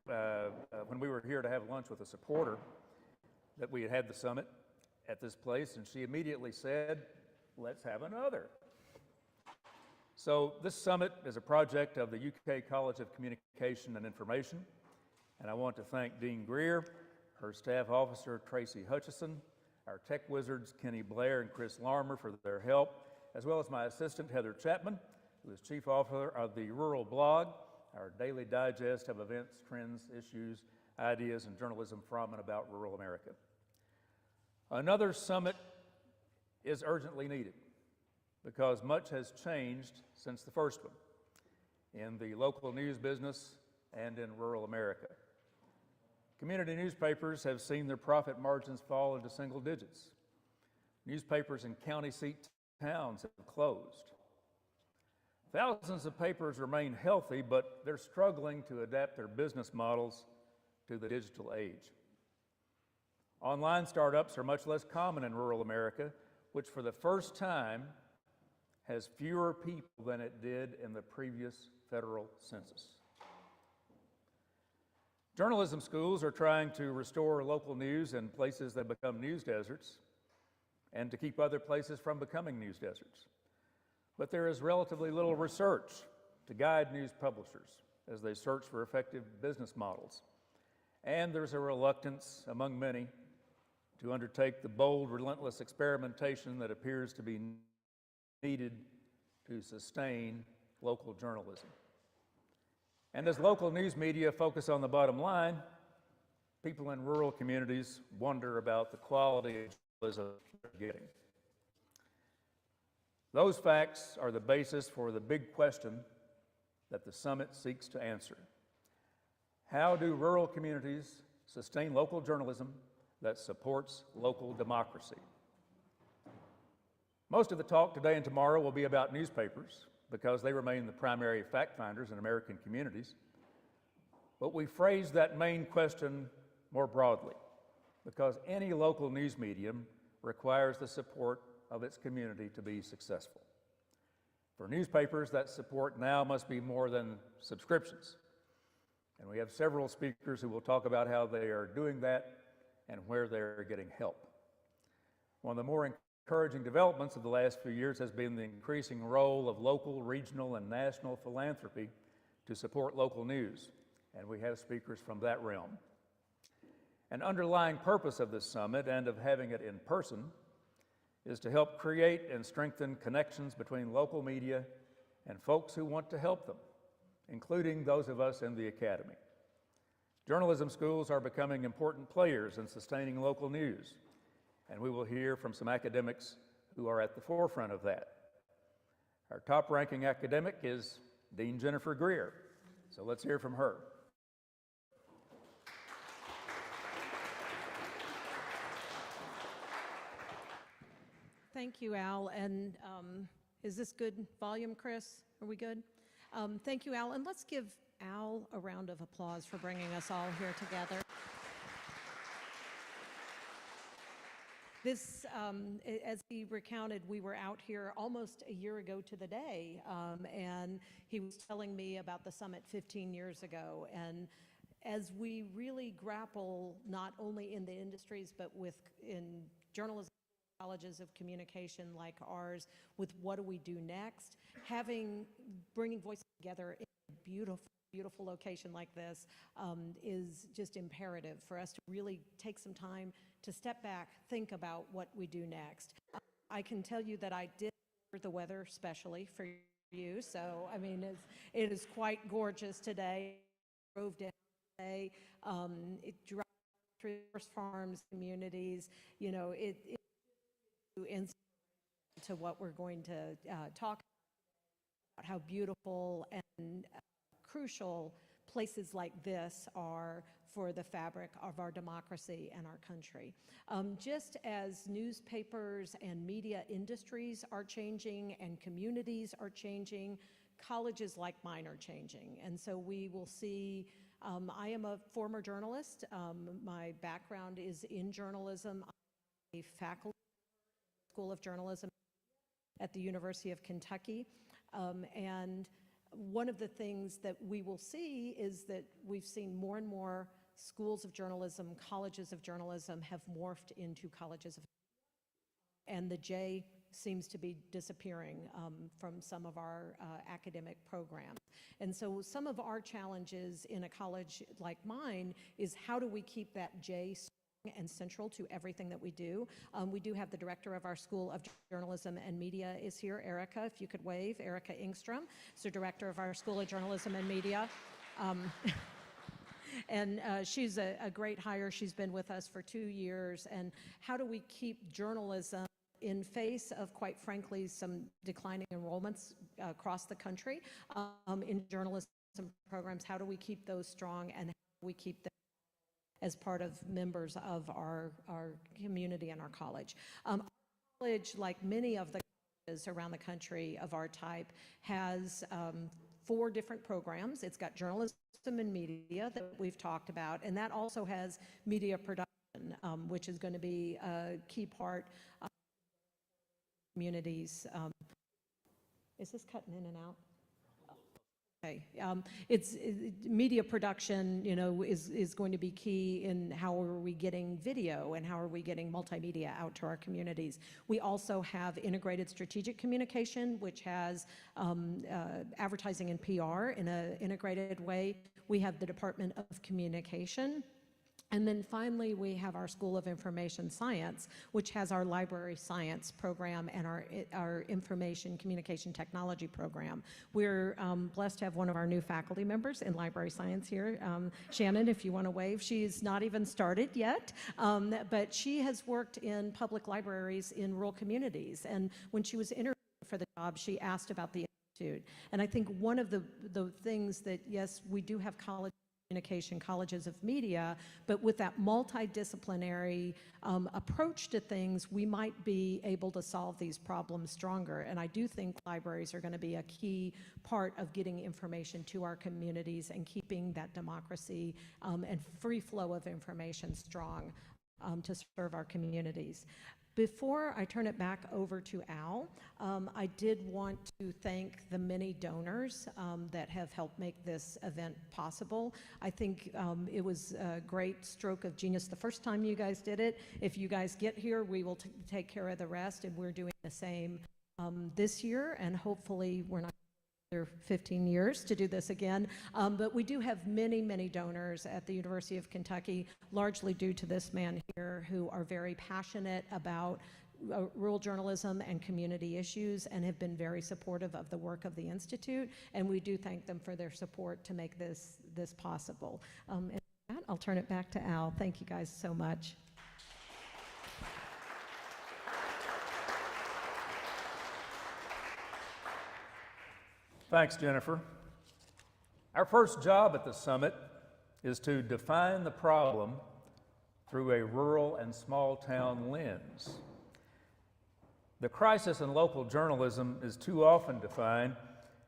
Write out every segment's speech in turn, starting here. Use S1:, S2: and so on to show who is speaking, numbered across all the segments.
S1: when we were here to have lunch with a supporter that we had the summit at this place, and she immediately said, let's have another. So this summit is a project of the UK College of Communication and Information, and I want to thank Dean Greer, her staff officer Tracy Hutchison, our tech wizards Kenny Blair and Chris Larmer for their help, as well as my assistant Heather Chapman, who is chief author of the Rural Blog, our daily digest of events, trends, issues, ideas, and journalism from and about rural America. Another summit is urgently needed because much has changed since the first one in the local news business and in rural America. Community newspapers have seen their profit margins fall into single digits. Newspapers in county seat towns have closed. Thousands of papers remain healthy, but they're struggling to adapt their business models to the digital age. Online startups are much less common in rural America, which for the first time has fewer people than it did in the previous federal census. Journalism schools are trying to restore local news in places that become news deserts and to keep other places from becoming news deserts. But there is relatively little research to guide news publishers as they search for effective business models. And there's a reluctance among many to undertake the bold, relentless experimentation that appears to be needed to sustain local journalism. And as local news media focus on the bottom line, people in rural communities wonder about the quality of journalism they're getting. Those facts are the basis for the big question that the summit seeks to answer. How do rural communities sustain local journalism that supports local democracy? Most of the talk today and tomorrow will be about newspapers because they remain the primary fact finders in American communities. But we phrase that main question more broadly because any local news medium requires the support of its community to be successful. For newspapers, that support now must be more than subscriptions. And we have several speakers who will talk about how they are doing that and where they're getting help. One of the more encouraging developments of the last few years has been the increasing role of local, regional, and national philanthropy to support local news, and we have speakers from that realm. An underlying purpose of this summit and of having it in person is to help create and strengthen connections between local media and folks who want to help them, including those of us in the academy. Journalism schools are becoming important players in sustaining local news, and we will hear from some academics who are at the forefront of that. Our top-ranking academic is Dean Jennifer Greer, so let's hear from her.
S2: Thank you, Al, and is this good volume, Chris? Are we good? Thank you, Al, and let's give Al a round of applause for bringing us all here together. This, as he recounted, we were out here almost a year ago to the day, and he was telling me about the summit 15 years ago. And as we really grapple, not only in the industries, but in journalism, colleges of communication like ours, with what do we do next, bringing voices together in a beautiful location like this is just imperative for us to really take some time to step back, think about what we do next. I can tell you that I did the weather specially for you, so I mean it is quite gorgeous today. I drove down today. It drives through farms, communities. You know, it to what we're going to talk about, how beautiful and crucial places like this are for the fabric of our democracy and our country. Just as newspapers and media industries are changing and communities are changing, colleges like mine are changing. And so we will see, I am a former journalist. My background is in journalism. I'm a faculty School of Journalism at the University of Kentucky. And one of the things that we will see is that we've seen more and more schools of journalism, colleges of journalism have morphed into colleges of, and the J seems to be disappearing from some of our academic programs. And so some of our challenges in a college like mine is how do we keep that J strong and central to everything that we do. We do have the director of our School of Journalism and Media is here, Erica, if you could wave, Erica Ingstrom. So director of our School of Journalism and Media. And she's a great hire. She's been with us for 2 years. And how do we keep journalism in face of, quite frankly, some declining enrollments across the country in journalism programs? How do we keep those strong, and how do we keep them as part of members of our community and our college? Our college, like many of the colleges around the country of our type, has 4 different programs. It's got journalism and media that we've talked about, and that also has media production, which is going to be a key part of communities. Is this cutting in and out? Okay. Media production, you know, is going to be key in how are we getting video and how are we getting multimedia out to our communities. We also have integrated strategic communication, which has advertising and PR in an integrated way. We have the Department of Communication. And then finally, we have our School of Information Science, which has our library science program and our information communication technology program. We're blessed to have one of our new faculty members in library science here. Shannon, if you want to wave. She's not even started yet, but she has worked in public libraries in rural communities. And when she was interviewed for the job, she asked about the institute. And I think one of the things that, yes, we do have college communication, colleges of media, but with that multidisciplinary approach to things, we might be able to solve these problems stronger. And I do think libraries are going to be a key part of getting information to our communities and keeping that democracy and free flow of information strong to serve our communities. Before I turn it back over to Al, I did want to thank the many donors that have helped make this event possible. I think it was a great stroke of genius the first time you guys did it. If you guys get here, we will take care of the rest, and we're doing the same this year, and hopefully we're not 15 years to do this again. But we do have many, many donors at the University of Kentucky, largely due to this man here, who are very passionate about rural journalism and community issues and have been very supportive of the work of the Institute. And we do thank them for their support to make this possible. And with that, I'll turn it back to Al. Thank you guys so much.
S1: Thanks, Jennifer. Our first job at the summit is to define the problem through a rural and small town lens. The crisis in local journalism is too often defined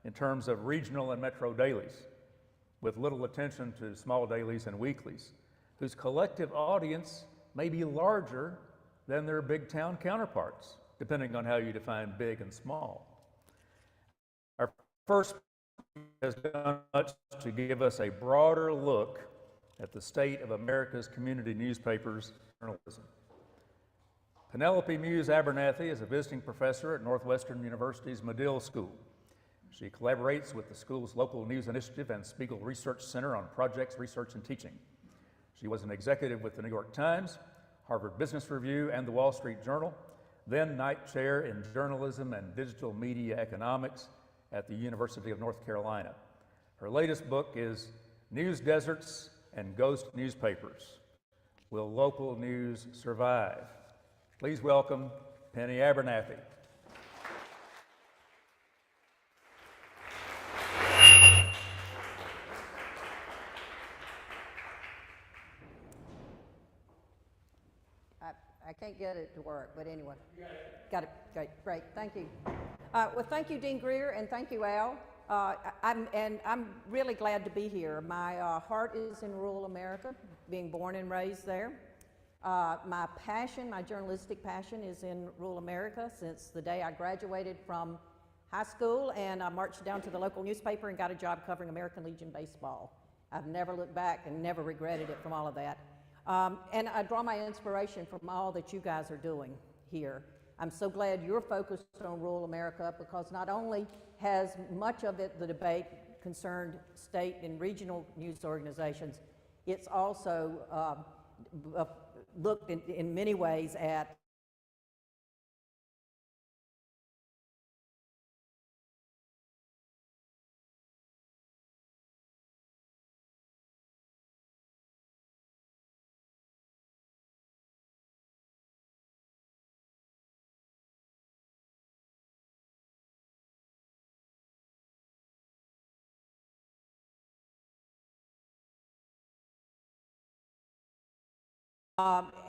S1: in terms of regional and metro dailies, with little attention to small dailies and weeklies, whose collective audience may be larger than their big town counterparts, depending on how you define big and small. Our first has done much to give us a broader look at the state of America's community newspapers and journalism. Penelope Muse Abernathy is a visiting professor at Northwestern University's Medill School. She collaborates with the school's local news initiative and Spiegel Research Center on projects, research, and teaching. She was an executive with the New York Times, Harvard Business Review, and the Wall Street Journal, then Knight Chair in Journalism and Digital Media Economics at the University of North Carolina. Her latest book is News Deserts and Ghost Newspapers: Will Local News Survive? Please welcome Penny Abernathy.
S3: I can't get it to work, but anyway. Got it. Great. Thank you. Well, thank you, Dean Greer, and thank you, Al. I'm really glad to be here. My heart is in rural America, being born and raised there. My passion, my journalistic passion, is in rural America since the day I graduated from high school, and I marched down to the local newspaper and got a job covering American Legion baseball. I've never looked back and never regretted it from all of that. And I draw my inspiration from all that you guys are doing here. I'm so glad you're focused on rural America, because not only has much of it, the debate, concerned state and regional news organizations, it's also looked in many ways at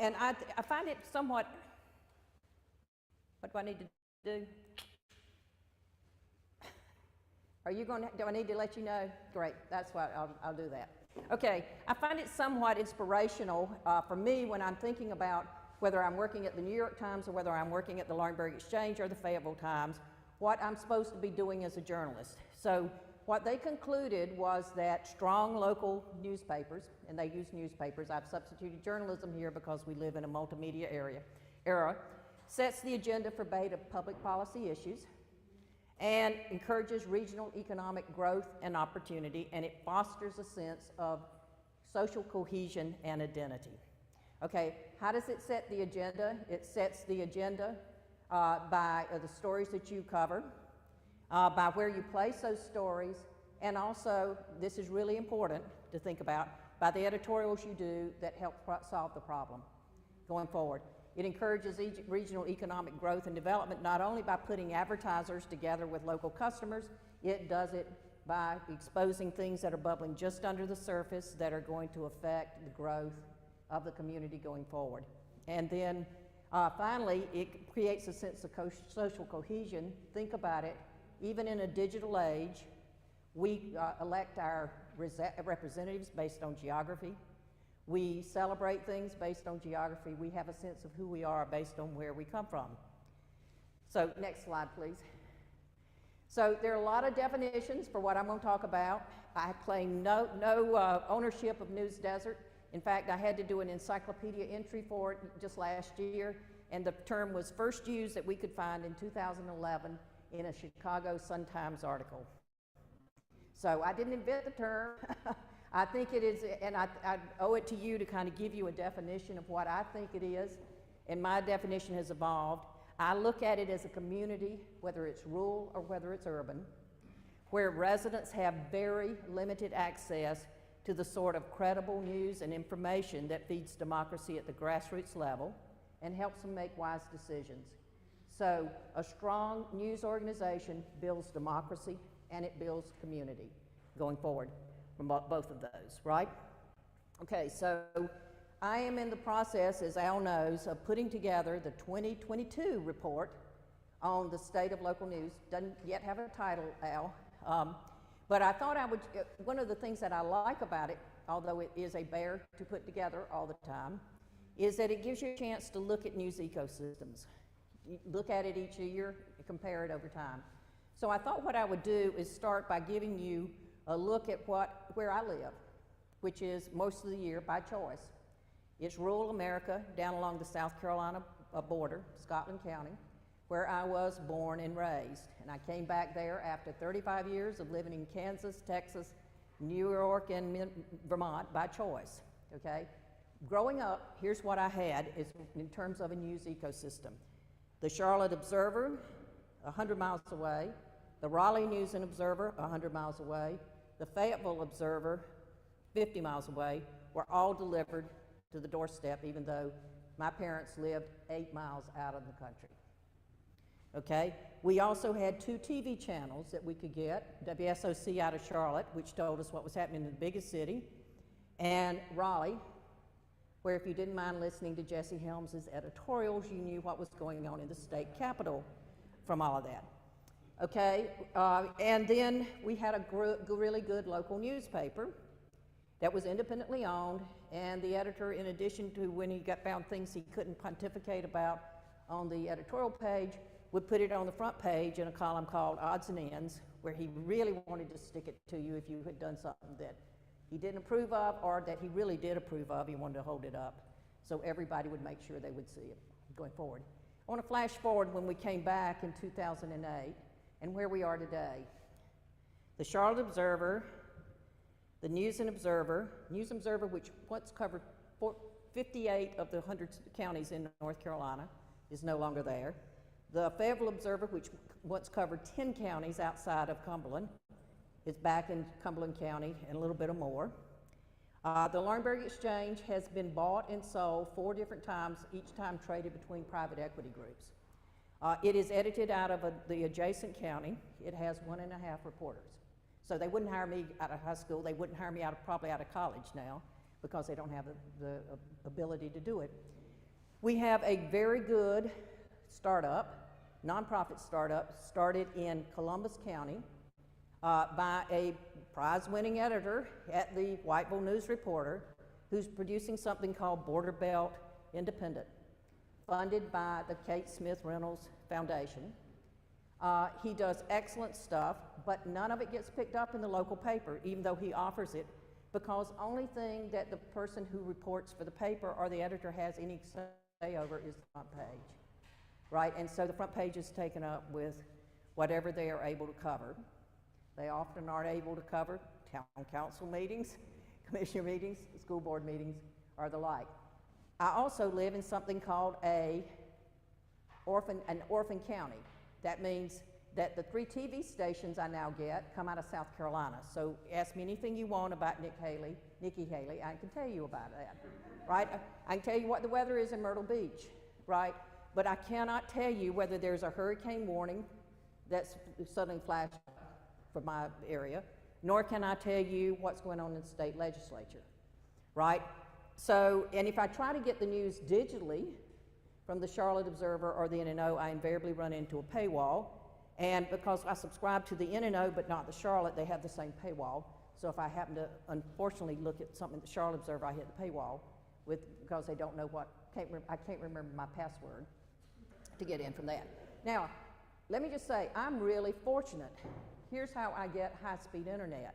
S3: and I find it somewhat, what do I need to do? Are you going to, do I need to let you know? Great, that's what, I'll do that. Okay, I find it somewhat inspirational for me when I'm thinking about whether I'm working at the New York Times or whether I'm working at the Laurinburg Exchange or the Fayetteville Times, what I'm supposed to be doing as a journalist. So what they concluded was that strong local newspapers, and they use newspapers, I've substituted journalism here because we live in a multimedia era, sets the agenda for debate of public policy issues, and encourages regional economic growth and opportunity, and it fosters a sense of social cohesion and identity. Okay, how does it set the agenda? It sets the agenda by the stories that you cover, by where you place those stories, and also, this is really important to think about, by the editorials you do that help solve the problem going forward. It encourages regional economic growth and development, not only by putting advertisers together with local customers, it does it by exposing things that are bubbling just under the surface that are going to affect the growth of the community going forward. And then finally, it creates a sense of social cohesion. Think about it, even in a digital age, we elect our representatives based on geography. We celebrate things based on geography. We have a sense of who we are based on where we come from. So next slide, please. So there are a lot of definitions for what I'm going to talk about. I claim no ownership of News Desert. In fact, I had to do an encyclopedia entry for it just last year, and the term was first used that we could find in 2011 in a Chicago Sun-Times article. So I didn't invent the term. I think it is, and I owe it to you to kind of give you a definition of what I think it is, and my definition has evolved. I look at it as a community, whether it's rural or whether it's urban, where residents have very limited access to the sort of credible news and information that feeds democracy at the grassroots level and helps them make wise decisions. So a strong news organization builds democracy and it builds community going forward from both of those, right? Okay, so I am in the process, as Al knows, of putting together the 2022 report on the state of local news. Doesn't yet have a title, Al, but I thought I would, one of the things that I like about it, although it is a bear to put together all the time, is that it gives you a chance to look at news ecosystems. You look at it each year, compare it over time. So I thought what I would do is start by giving you a look at where I live, which is most of the year by choice. It's rural America down along the South Carolina border, Scotland County, where I was born and raised. And I came back there after 35 years of living in Kansas, Texas, New York, and Vermont by choice, okay? Growing up, here's what I had is in terms of a news ecosystem. The Charlotte Observer, 100 miles away, the Raleigh News and Observer, 100 miles away, the Fayetteville Observer, 50 miles away, were all delivered to the doorstep, even though my parents lived 8 miles out of the country. Okay? We also had 2 TV channels that we could get, WSOC out of Charlotte, which told us what was happening in the biggest city, and Raleigh, where if you didn't mind listening to Jesse Helms' editorials, you knew what was going on in the state capitol from all of that. Okay, and then we had a really good local newspaper that was independently owned, and the editor, in addition to when he found things he couldn't pontificate about on the editorial page, would put it on the front page in a column called Odds and Ends, where he really wanted to stick it to you if you had done something that he didn't approve of or that he really did approve of. He wanted to hold it up so everybody would make sure they would see it going forward. I want to flash forward when we came back in 2008 and where we are today. The Charlotte Observer, the News and Observer, which once covered 58 of the 100 counties in North Carolina, is no longer there. The Fayetteville Observer, which once covered 10 counties outside of Cumberland, is back in Cumberland County and a little bit more. The Laurinburg Exchange has been bought and sold 4 different times, each time traded between private equity groups. It is edited out of the adjacent county. It has 1.5 reporters. So they wouldn't hire me out of high school. They wouldn't hire me probably out of college now because they don't have the ability to do it. We have a very good startup, nonprofit startup, started in Columbus County by a prize-winning editor at the Whiteville News Reporter, who's producing something called Border Belt Independent, funded by the Kate Smith Reynolds Foundation. He does excellent stuff, but none of it gets picked up in the local paper, even though he offers it, because only thing that the person who reports for the paper or the editor has any say over is the front page, right? And so the front page is taken up with whatever they are able to cover. They often aren't able to cover town council meetings, commissioner meetings, school board meetings, or the like. I also live in something called an orphan county. That means that the 3 TV stations I now get come out of South Carolina. So ask me anything you want about Nikki Haley, I can tell you about that, right? I can tell you what the weather is in Myrtle Beach, right? But I cannot tell you whether there's a hurricane warning that's suddenly flashed for my area, nor can I tell you what's going on in the state legislature, right? So, and if I try to get the news digitally from the Charlotte Observer or the NNO, I invariably run into a paywall. And because I subscribe to the NNO but not the Charlotte, they have the same paywall. So if I happen to, unfortunately, look at something in the Charlotte Observer, I hit the paywall because they don't know I can't remember my password to get in from that. Now, let me just say, I'm really fortunate. Here's how I get high-speed internet.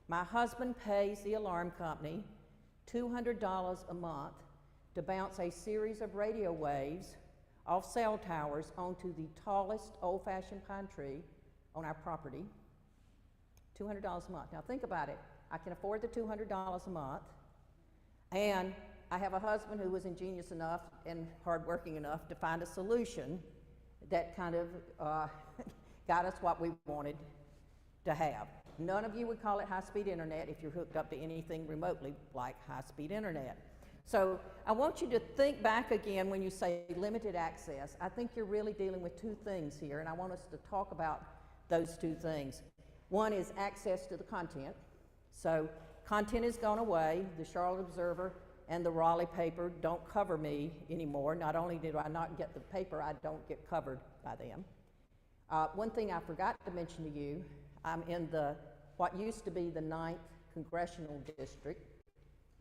S3: My husband pays the alarm company $200 a month to bounce a series of radio waves off cell towers onto the tallest old-fashioned pine tree on our property. $200 a month. Now think about it. I can afford the $200 a month, and I have a husband who was ingenious enough and hardworking enough to find a solution that kind of got us what we wanted to have. None of you would call it high-speed internet if you're hooked up to anything remotely like high-speed internet. So I want you to think back again when you say limited access. I think you're really dealing with 2 things here, and I want us to talk about those 2 things. One is access to the content. So content has gone away. The Charlotte Observer and the Raleigh paper don't cover me anymore. Not only did I not get the paper, I don't get covered by them. One thing I forgot to mention to you, I'm in what used to be the 9th Congressional District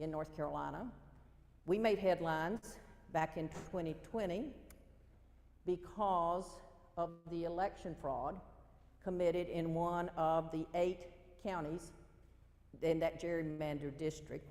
S3: in North Carolina. We made headlines back in 2020 because of the election fraud committed in one of the 8 counties in that gerrymandered district.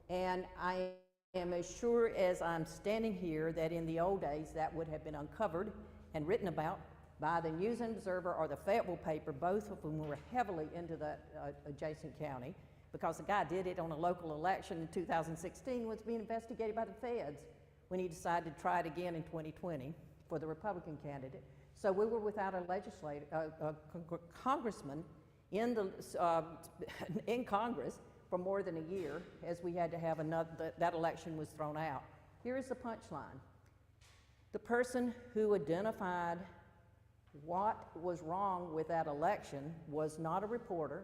S3: And I am as sure as I'm standing here that in the old days that would have been uncovered and written about by the News and Observer or the Fayetteville paper, both of whom were heavily into that adjacent county, because the guy did it on a local election in 2016, was being investigated by the feds when he decided to try it again in 2020 for the Republican candidate. So we were without a congressman in Congress for more than a year, as we had to have that election was thrown out. Here is the punchline. The person who identified what was wrong with that election was not a reporter.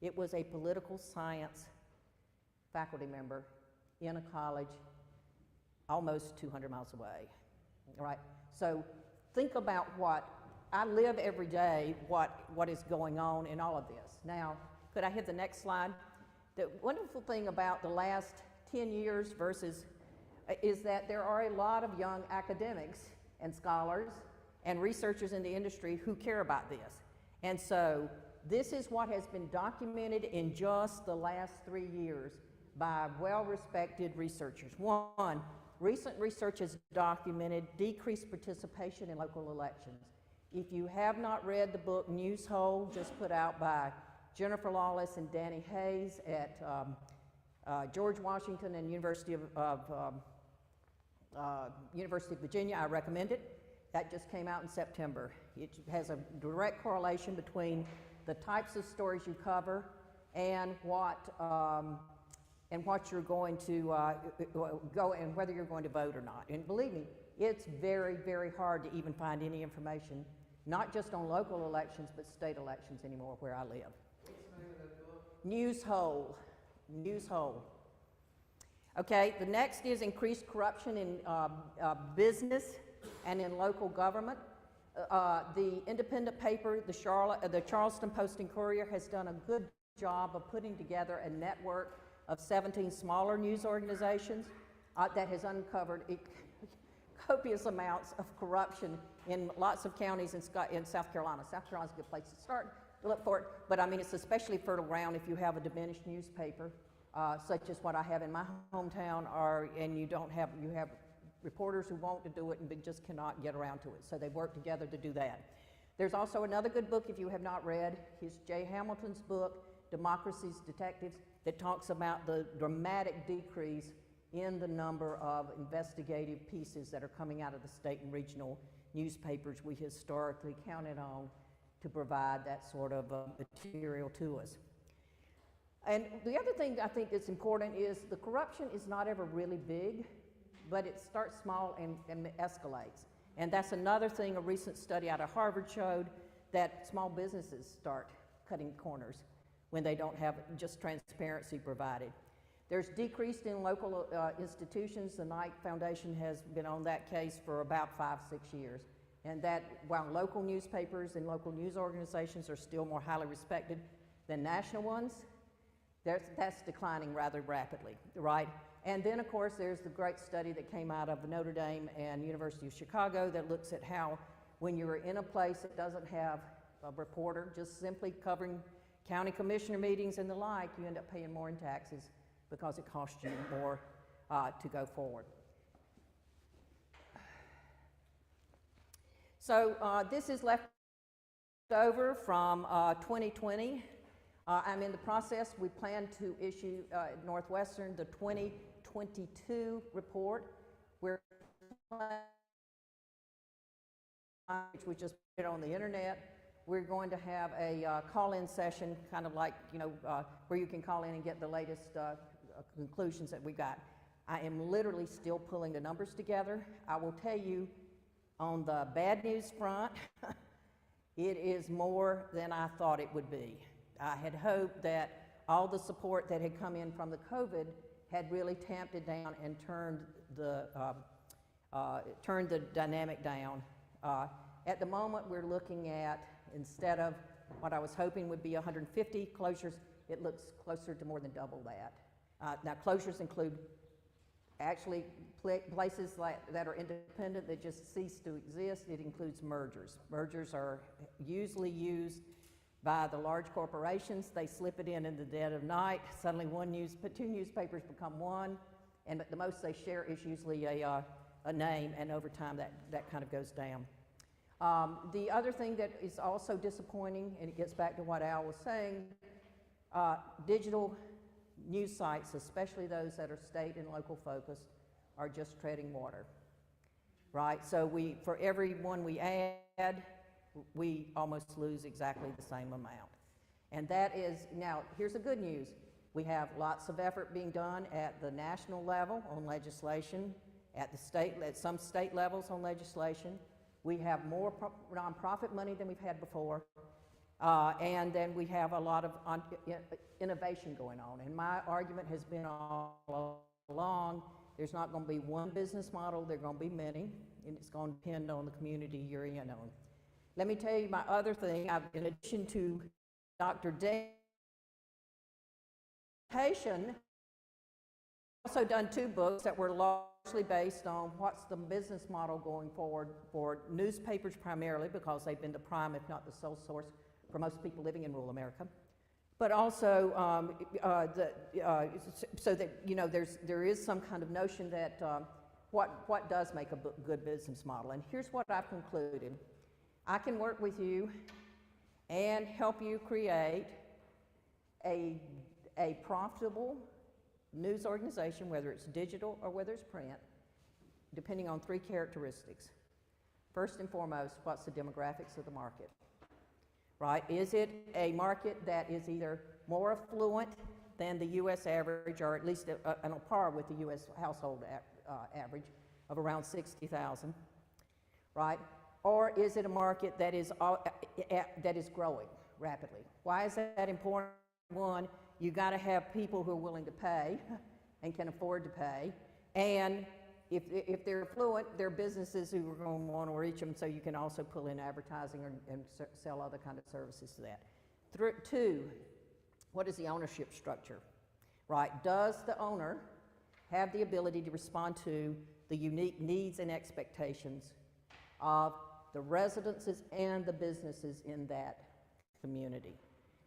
S3: It was a political science faculty member in a college almost 200 miles away, all right? So think about I live every day, what is going on in all of this. Now, could I hit the next slide? The wonderful thing about the last 10 years versus is that there are a lot of young academics and scholars and researchers in the industry who care about this. And so this is what has been documented in just the last 3 years by well-respected researchers. One, recent research has documented decreased participation in local elections. If you have not read the book Muse Hole, just put out by Jennifer Lawless and Danny Hayes at George Washington and University of Virginia, I recommend it. That just came out in September. It has a direct correlation between the types of stories you cover and what you're going to go and whether you're going to vote or not. And believe me, it's very, very hard to even find any information, not just on local elections, but state elections anymore where I live.
S4: What's the name of that book?
S3: Muse Hole. Muse Hole. Okay, the next is increased corruption in business and in local government. The independent paper, the Charleston Post and Courier, has done a good job of putting together a network of 17 smaller news organizations that has uncovered copious amounts of corruption in lots of counties in South Carolina. South Carolina's a good place to start to look for it, but I mean, it's especially fertile ground if you have a diminished newspaper, such as what I have in my hometown, and you have reporters who want to do it and just cannot get around to it. So they work together to do that. There's also another good book, if you have not read, is Jay Hamilton's book, Democracy's Detectives, that talks about the dramatic decrease in the number of investigative pieces that are coming out of the state and regional newspapers we historically counted on to provide that sort of material to us. And the other thing I think that's important is the corruption is not ever really big, but it starts small and escalates. And that's another thing, a recent study out of Harvard showed that small businesses start cutting corners when they don't have just transparency provided. There's decreased in local institutions. The Knight Foundation has been on that case for about 5-6 years. And that while local newspapers and local news organizations are still more highly respected than national ones, that's declining rather rapidly, right? And then, of course, there's the great study that came out of Notre Dame and University of Chicago that looks at how when you're in a place that doesn't have a reporter, just simply covering county commissioner meetings and the like, you end up paying more in taxes because it costs you more to go forward. So this is left over from 2020. I'm in the process. We plan to issue at Northwestern the 2022 report. Which we just put on the internet. We're going to have a call-in session, kind of like, where you can call in and get the latest conclusions that we got. I am literally still pulling the numbers together. I will tell you, on the bad news front, it is more than I thought it would be. I had hoped that all the support that had come in from the COVID had really tamped it down and turned the dynamic down. At the moment, we're looking at, instead of what I was hoping would be 150 closures, it looks closer to more than double that. Now, closures include actually places that are independent that just cease to exist. It includes mergers. Mergers are usually used by the large corporations. They slip it in the dead of night. Suddenly two newspapers become one, and the most they share is usually a name, and over time that kind of goes down. The other thing that is also disappointing, and it gets back to what Al was saying, digital news sites, especially those that are state and local focused, are just treading water, right? So for every one we add, we almost lose exactly the same amount. And that is, now here's the good news. We have lots of effort being done at the national level on legislation, at some state levels on legislation. We have more nonprofit money than we've had before. And then we have a lot of innovation going on. And my argument has been all along, there's not going to be one business model, there are going to be many, and it's going to depend on the community you're in on. Let me tell you my other thing. In addition to Dr. Dane's presentation, I've also done 2 books that were launched based on what's the business model going forward for newspapers primarily, because they've been the prime, if not the sole source, for most people living in rural America. But also, so that, you know, there is some kind of notion that what does make a good business model. And here's what I've concluded. I can work with you and help you create a profitable news organization, whether it's digital or whether it's print, depending on three characteristics. First and foremost, what's the demographics of the market? Right? Is it a market that is either more affluent than the U.S. average, or at least on par with the U.S. household average of around 60,000, right? Or is it a market that is growing rapidly? Why is that important? One, you got to have people who are willing to pay and can afford to pay, and if they're affluent, they're businesses who are going to want to reach them, so you can also pull in advertising and sell other kind of services to that. Two, what is the ownership structure, right? Does the owner have the ability to respond to the unique needs and expectations of the residences and the businesses in that community?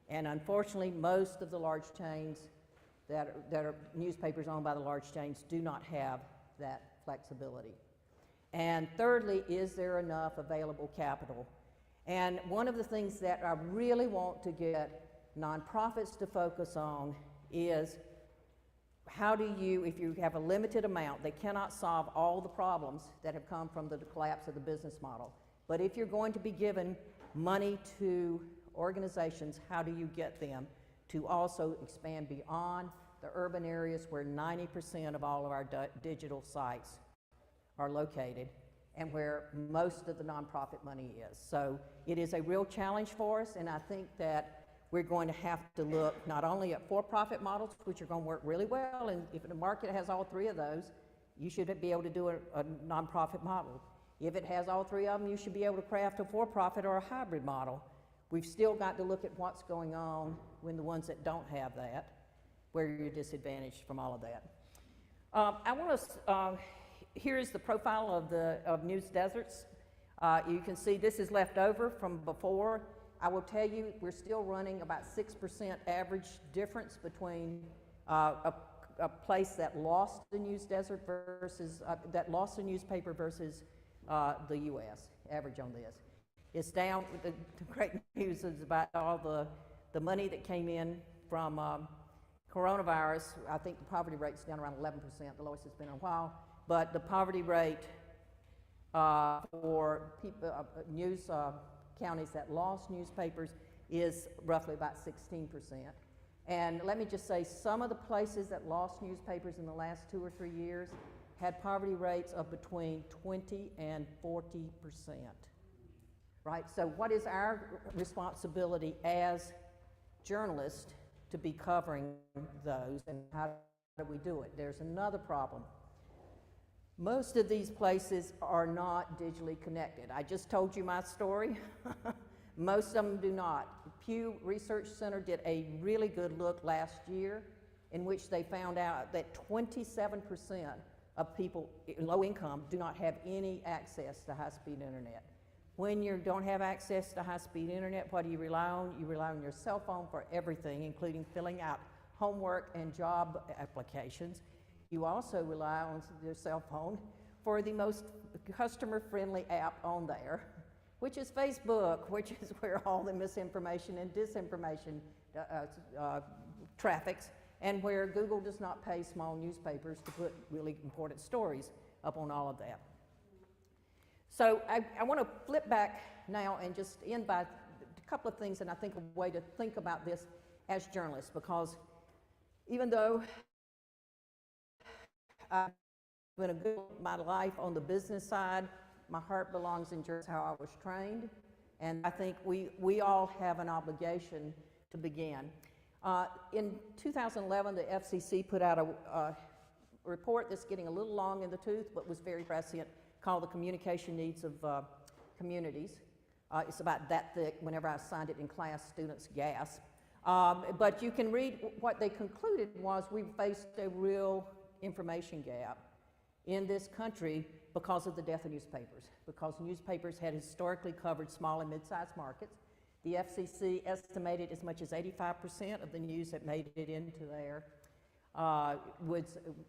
S3: And unfortunately, most of the large chains that are newspapers owned by the large chains do not have that flexibility. And thirdly, is there enough available capital? And one of the things that I really want to get nonprofits to focus on is, how do you, if you have a limited amount, they cannot solve all the problems that have come from the collapse of the business model. But if you're going to be given money to organizations, how do you get them to also expand beyond the urban areas where 90% of all of our digital sites are located and where most of the nonprofit money is? So it is a real challenge for us, and I think that we're going to have to look not only at for-profit models, which are going to work really well, and if the market has all three of those, you should be able to do a nonprofit model. If it has all three of them, you should be able to craft a for-profit or a hybrid model. We've still got to look at what's going on when the ones that don't have that, where you're disadvantaged from all of that. I want to, here is the profile of Muse Deserts. You can see this is left over from before. I will tell you, we're still running about 6% average difference between a place that lost the news desert versus, that lost a newspaper versus the U.S. average on this. It's down, the great news is about all the money that came in from coronavirus. I think the poverty rate's down around 11%, the lowest it's been in a while. But the poverty rate for people, news counties that lost newspapers is roughly about 16%. And let me just say, some of the places that lost newspapers in the last 2 or 3 years had poverty rates of between 20 and 40%. Right? So what is our responsibility as journalists to be covering those, and how do we do it? There's another problem. Most of these places are not digitally connected. I just told you my story. Most of them do not. Pew Research Center did a really good look last year in which they found out that 27% of people in low income do not have any access to high-speed internet. When you don't have access to high-speed internet, what do you rely on? You rely on your cell phone for everything, including filling out homework and job applications. You also rely on your cell phone for the most customer-friendly app on there, which is Facebook, which is where all the misinformation and disinformation traffics, and where Google does not pay small newspapers to put really important stories up on all of that. So I want to flip back now and just end by a couple of things, and I think a way to think about this as journalists, because even though I've been a good my life on the business side, my heart belongs in just how I was trained, and I think we all have an obligation to begin. In 2011, the FCC put out a report that's getting a little long in the tooth, but was very prescient, called The Communication Needs of Communities. It's about that thick. Whenever I signed it in class, students gasped. But you can read what they concluded was we faced a real information gap. in this country because of the death of newspapers, because newspapers had historically covered small and mid-sized markets. The FCC estimated as much as 85% of the news that made it into there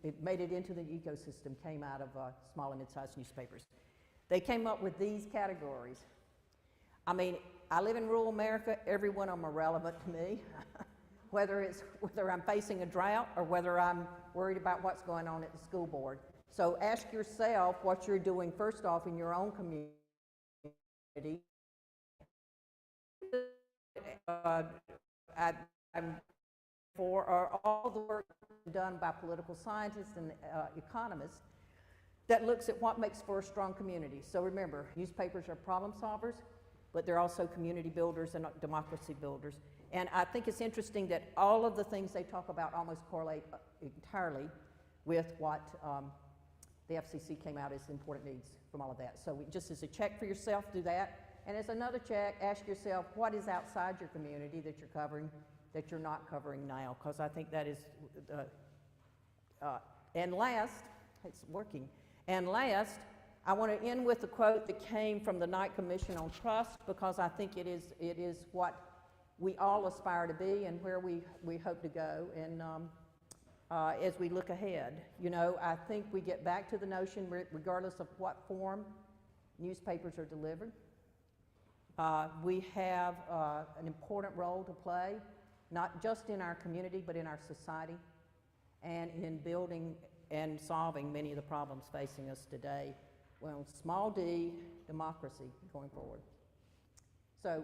S3: it made it into the ecosystem came out of small and mid-sized newspapers. They came up with these categories. I mean, I live in rural America. Every one of them are relevant to me, whether I'm facing a drought or whether I'm worried about what's going on at the school board. So ask yourself what you're doing first off in your own community. I'm for all the work done by political scientists and economists that looks at what makes for a strong community. So remember, newspapers are problem solvers, but they're also community builders and democracy builders. And I think it's interesting that all of the things they talk about almost correlate entirely with what the FCC came out as important needs from all of that. So just as a check for yourself, do that. And as another check, ask yourself, what is outside your community that you're covering that you're not covering now? Because I think that is, and last, it's working. And last, I want to end with a quote that came from the Knight Commission on Trust, because I think it is what we all aspire to be and where we hope to go. And as we look ahead, you know, I think we get back to the notion, regardless of what form newspapers are delivered, we have an important role to play, not just in our community, but in our society, and in building and solving many of the problems facing us today. Well, small d, democracy going forward. So,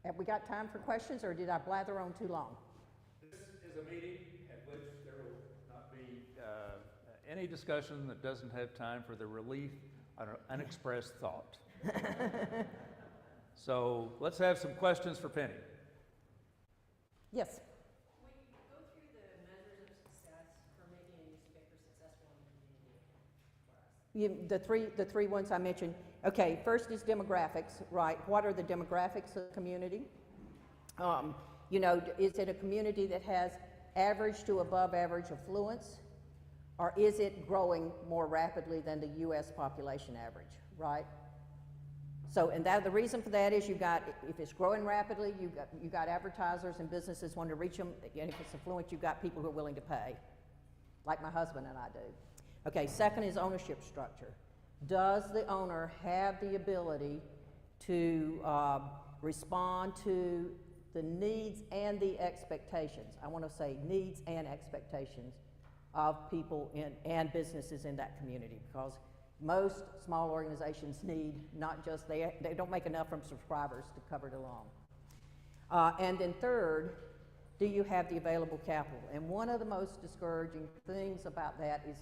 S3: have we got time for questions, or did I blather on too long?
S1: This is a meeting at which there will not be any discussion that doesn't have time for the relief on an unexpressed thought. So let's have some questions for Penny.
S3: Yes.
S5: Will you go through the measures of success for making a newspaper successful in the community for us?
S3: The three ones I mentioned. Okay, first is demographics, right? What are the demographics of the community? You know, is it a community that has average to above average affluence, or is it growing more rapidly than the U.S. population average, right? So, and the reason for that is if it's growing rapidly, you got advertisers and businesses wanting to reach them, and if it's affluent, you've got people who are willing to pay, like my husband and I do. Okay, second is ownership structure. Does the owner have the ability to respond to the needs and the expectations? I want to say needs and expectations of people and businesses in that community, because most small organizations need not just, they don't make enough from subscribers to cover it along. And then third, do you have the available capital? And one of the most discouraging things about that is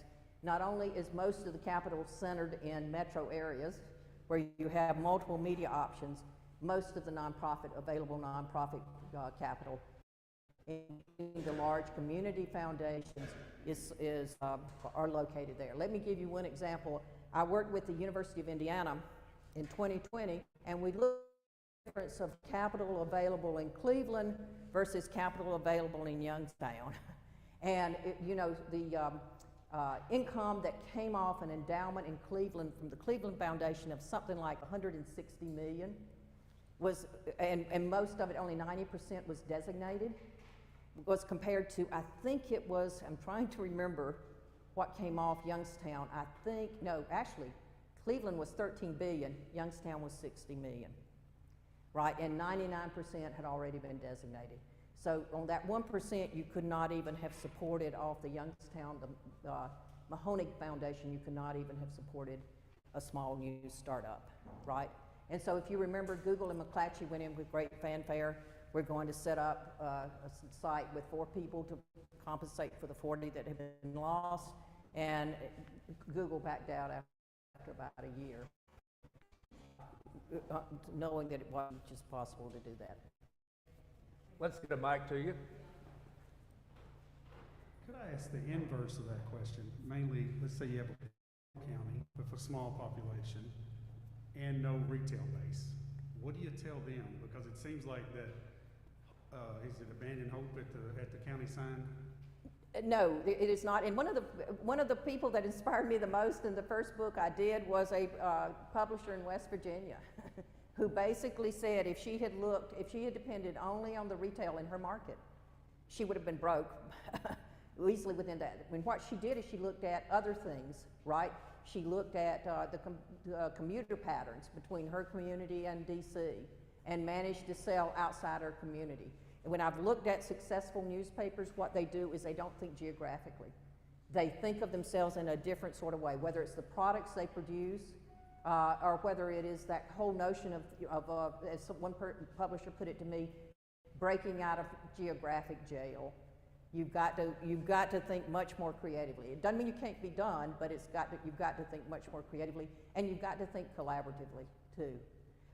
S3: not only is most of the capital centered in metro areas where you have multiple media options, most of the available nonprofit capital in the large community foundations are located there. Let me give you one example. I worked with the University of Indiana in 2020, and we looked at the difference of capital available in Cleveland versus capital available in Youngstown. And you know, the income that came off an endowment in Cleveland from the Cleveland Foundation of something like $160 million was, and most of it, only 90% was designated, was compared to, I think it was, I'm trying to remember what came off Youngstown. I think, no, actually, Cleveland was 13 billion, Youngstown was 60 million, right? And 99% had already been designated. So on that 1%, you could not even have supported off the Youngstown, the Mahoning Foundation, you could not even have supported a small news startup, right? And so if you remember, Google and McClatchy went in with great fanfare. We're going to set up a site with 4 people to compensate for the 40 that had been lost, and Google backed out after about a year, knowing that it wasn't just possible to do that.
S1: Let's get a mic to you.
S6: Could I ask the inverse of that question? Mainly, let's say you have a county with a small population and no retail base. What do you tell them? Because it seems like that, is it abandoned hope at the county sign?
S3: No, it is not. And one of the people that inspired me the most in the first book I did was a publisher in West Virginia who basically said if she had depended only on the retail in her market, she would have been broke easily within that. When what she did is she looked at other things, right? She looked at the commuter patterns between her community and DC and managed to sell outside her community. And when I've looked at successful newspapers, what they do is they don't think geographically. They think of themselves in a different sort of way, whether it's the products they produce or whether it is that whole notion of as one publisher put it to me, breaking out of geographic jail. You've got to think much more creatively. It doesn't mean you can't be done, but you've got to think much more creatively, and you've got to think collaboratively too.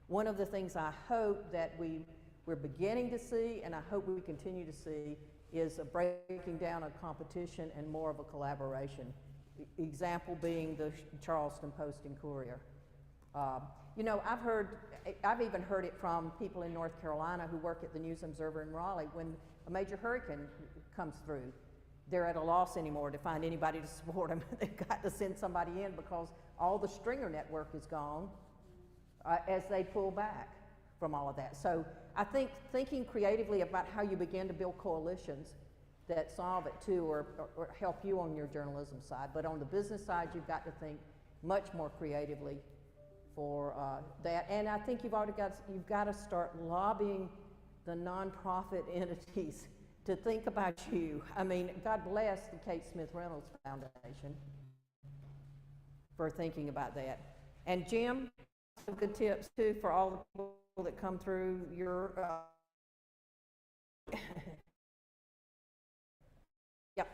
S3: One of the things I hope that we're beginning to see, and I hope we continue to see, is a breaking down of competition and more of a collaboration. Example being the Charleston Post and Courier. You know, I've even heard it from people in North Carolina who work at the News Observer in Raleigh. When a major hurricane comes through, they're at a loss anymore to find anybody to support them. They've got to send somebody in because all the stringer network is gone as they pull back from all of that. So I think thinking creatively about how you begin to build coalitions that solve it too, or help you on your journalism side. But on the business side, you've got to think much more creatively for that. And I think you've got to start lobbying the nonprofit entities to think about you. I mean, God bless the Kate Smith Reynolds Foundation for thinking about that. And Jim, some good tips too for all the people that come through your Yep.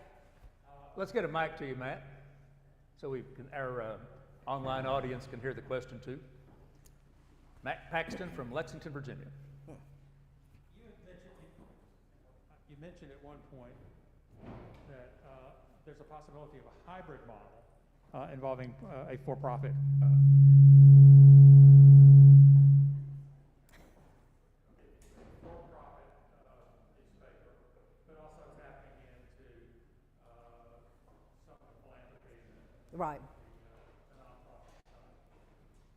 S1: Let's get a mic to you, Matt, so our online audience can hear the question too. Matt Paxton from Lexington, Virginia.
S7: You mentioned at one point that there's a possibility of a hybrid model involving a for-profit newspaper, but also tapping into some of the philanthropy and
S3: Right.
S7: the nonprofit side.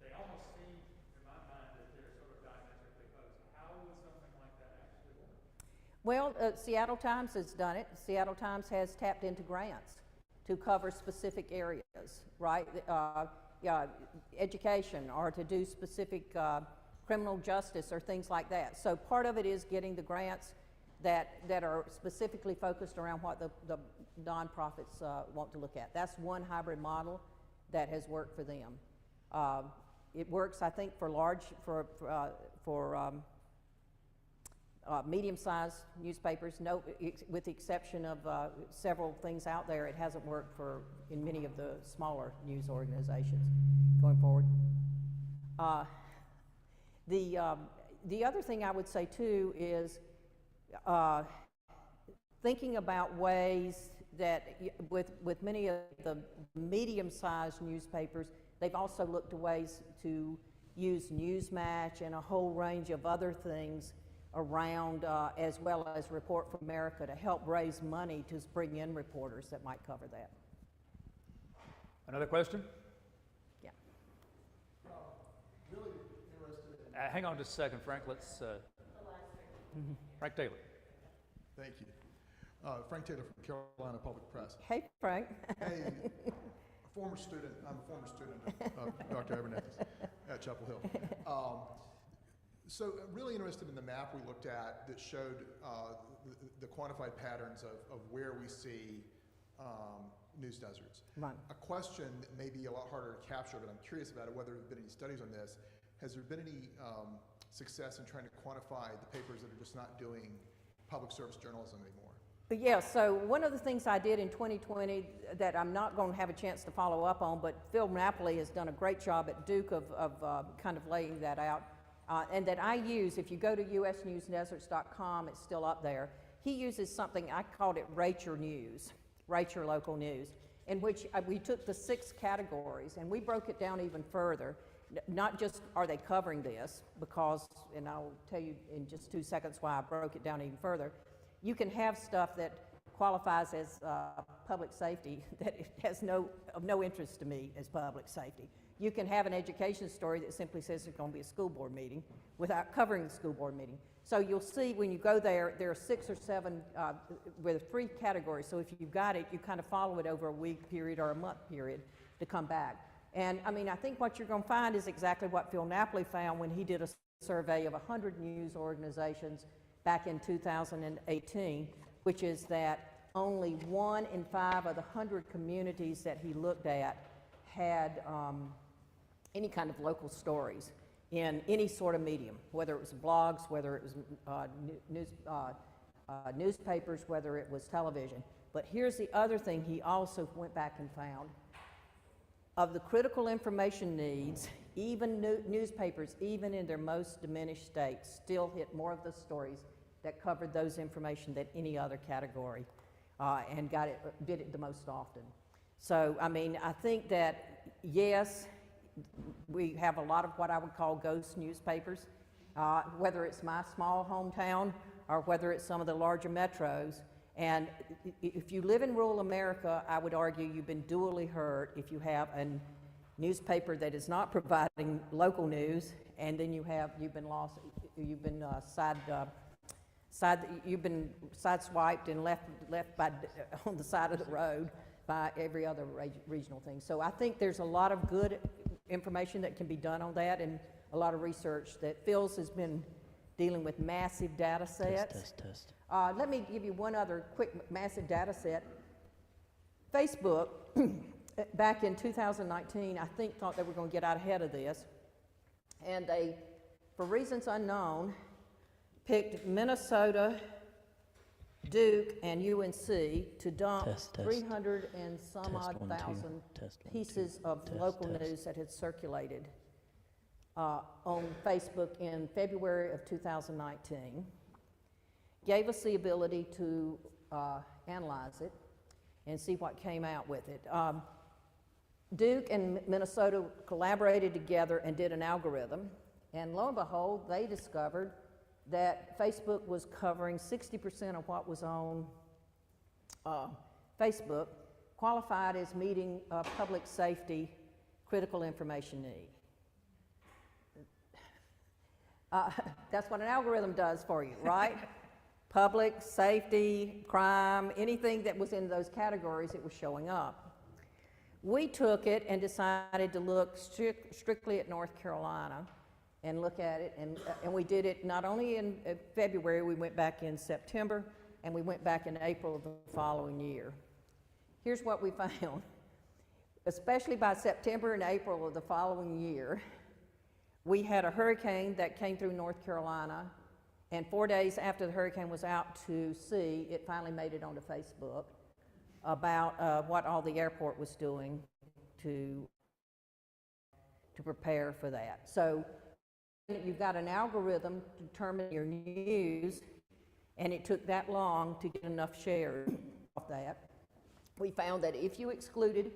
S7: They almost seem, in my mind, that they're sort of diametrically opposed. How would something like that actually work?
S3: Well, Seattle Times has done it. Seattle Times has tapped into grants to cover specific areas, right? Education, or to do specific criminal justice or things like that. So part of it is getting the grants that are specifically focused around what the nonprofits want to look at. That's one hybrid model that has worked for them. It works, I think, for medium-sized newspapers. No, with the exception of several things out there, it hasn't worked in many of the smaller news organizations going forward. The other thing I would say too is thinking about ways that with many of the medium-sized newspapers, they've also looked to ways to use Newsmatch and a whole range of other things around, as well as Report from America, to help raise money to bring in reporters that might cover that.
S1: Another question?
S3: Yeah.
S4: Really interested in.
S1: Hang on just a second, Frank. Let's. Frank Taylor.
S4: Thank you. Frank Taylor from Carolina Public Press.
S3: Hey, Frank.
S4: Hey, I'm a former student of Dr. Abernathy's at Chapel Hill. So really interested in the map we looked at that showed the quantified patterns of where we see news deserts.
S3: Right.
S4: A question that may be a lot harder to capture, but I'm curious about it, whether there have been any studies on this. Has there been any success in trying to quantify the papers that are just not doing public service journalism anymore?
S3: Yeah, so one of the things I did in 2020 that I'm not going to have a chance to follow up on, but Phil Napoli has done a great job at Duke of kind of laying that out. And that I use, if you go to usnewsdeserts.com, it's still up there. He uses something, I called it Rate Your News, Rate Your Local News, in which we took the 6 categories and we broke it down even further. Not just are they covering this, because, and I'll tell you in just 2 seconds why I broke it down even further. You can have stuff that qualifies as public safety that it has of no interest to me as public safety. You can have an education story that simply says there's going to be a school board meeting without covering the school board meeting. So you'll see when you go there, there are 6 or 7 with 3 categories. So if you've got it, you kind of follow it over a week period or a month period to come back. And I mean, I think what you're going to find is exactly what Phil Napoli found when he did a survey of 100 news organizations back in 2018, which is that only 1 in 5 of the 100 communities that he looked at had any kind of local stories in any sort of medium, whether it was blogs, whether it was newspapers, whether it was television. But here's the other thing he also went back and found. Of the critical information needs, even newspapers, even in their most diminished states, still hit more of the stories that covered those information than any other category and did it the most often. So, I mean, I think that, yes, we have a lot of what I would call ghost newspapers, whether it's my small hometown or whether it's some of the larger metros. And if you live in rural America, I would argue you've been duly hurt if you have a newspaper that is not providing local news, and then you've been sideswiped and left on the side of the road by every other regional thing. So I think there's a lot of good information that can be done on that, and a lot of research that Phil's has been dealing with massive data sets.
S8: Test.
S3: Let me give you one other quick massive data set. Facebook, back in 2019, I think thought they were going to get out ahead of this, and they, for reasons unknown, picked Minnesota, Duke, and UNC to dump 300 and some odd thousand pieces of local news that had circulated on Facebook in February of 2019. Gave us the ability to analyze it and see what came out with it. Duke and Minnesota collaborated together and did an algorithm, and lo and behold, they discovered that Facebook was covering 60% of what was on Facebook qualified as meeting a public safety critical information need. That's what an algorithm does for you, right? Public safety, crime, anything that was in those categories, it was showing up. We took it and decided to look strictly at North Carolina and look at it, and we did it not only in February, we went back in September, and we went back in April of the following year. Here's what we found. Especially by September and April of the following year, we had a hurricane that came through North Carolina, and 4 days after the hurricane was out to sea, it finally made it onto Facebook about what all the airport was doing to prepare for that. So you've got an algorithm to determine your news, and it took that long to get enough shares of that. We found that if you excluded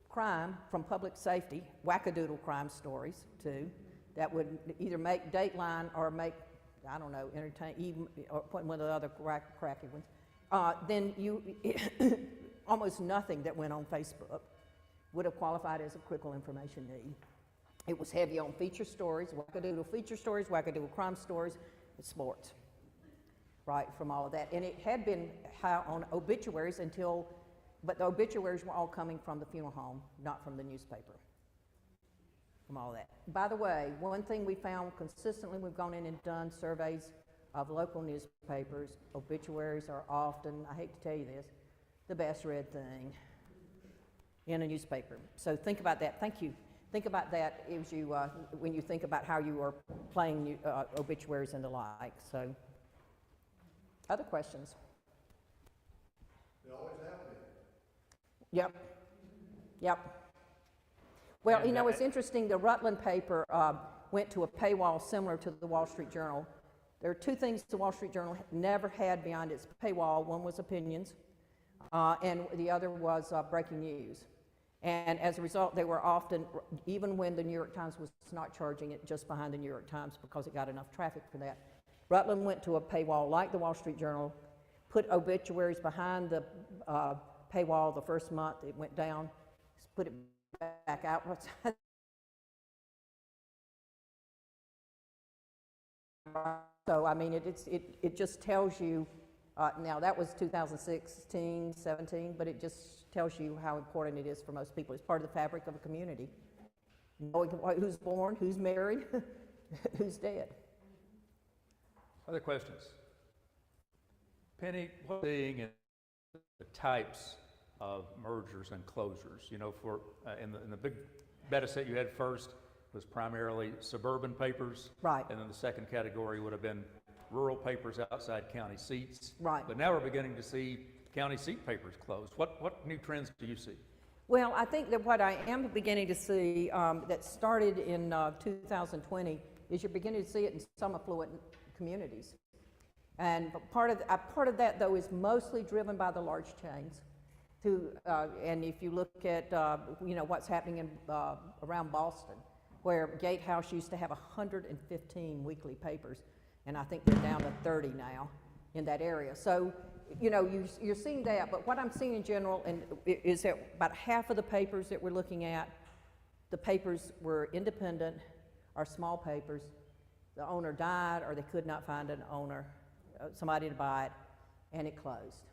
S3: crime from public safety, wackadoodle crime stories too, that would either make Dateline or make, I don't know, entertain, even, or one of the other cracky ones, then almost nothing that went on Facebook would have qualified as a critical information need. It was heavy on feature stories, wackadoodle feature stories, wackadoodle crime stories, and sports, right, from all of that. And it had been high on obituaries but the obituaries were all coming from the funeral home, not from the newspaper, from all of that. By the way, one thing we found consistently, we've gone in and done surveys of local newspapers, obituaries are often, I hate to tell you this, the best read thing in a newspaper. So think about that. Thank you. Think about that as you, when you think about how you are playing obituaries and the like. So, other questions?
S4: They always have been.
S3: Yep. Well, you know, it's interesting, the Rutland paper went to a paywall similar to the Wall Street Journal. There are two things the Wall Street Journal never had beyond its paywall. One was opinions, and the other was breaking news. And as a result, they were often, even when the New York Times was not charging it, just behind the New York Times because it got enough traffic for that. Rutland went to a paywall like the Wall Street Journal, put obituaries behind the paywall the first month it went down, put it back out. So, I mean, it just tells you, now that was 2016, 17, but it just tells you how important it is for most people. It's part of the fabric of a community. Knowing who's born, who's married, who's dead.
S1: Other questions? Penny, what are you seeing in the types of mergers and closures? You know, for in the big beta set you had first was primarily suburban papers.
S3: Right.
S1: And then the second category would have been rural papers outside county seats.
S3: Right.
S1: But now we're beginning to see county seat papers closed. What new trends do you see?
S3: Well, I think that what I am beginning to see that started in 2020 is you're beginning to see it in some affluent communities. And part of that, though, is mostly driven by the large chains. And if you look at you know, what's happening in, around Boston, where Gatehouse used to have 115 weekly papers, and I think they're down to 30 now in that area. So, you know, you're seeing that, but what I'm seeing in general is that about half of the papers that we're looking at, the papers were independent or small papers. The owner died or they could not find an owner, somebody to buy it, and it closed.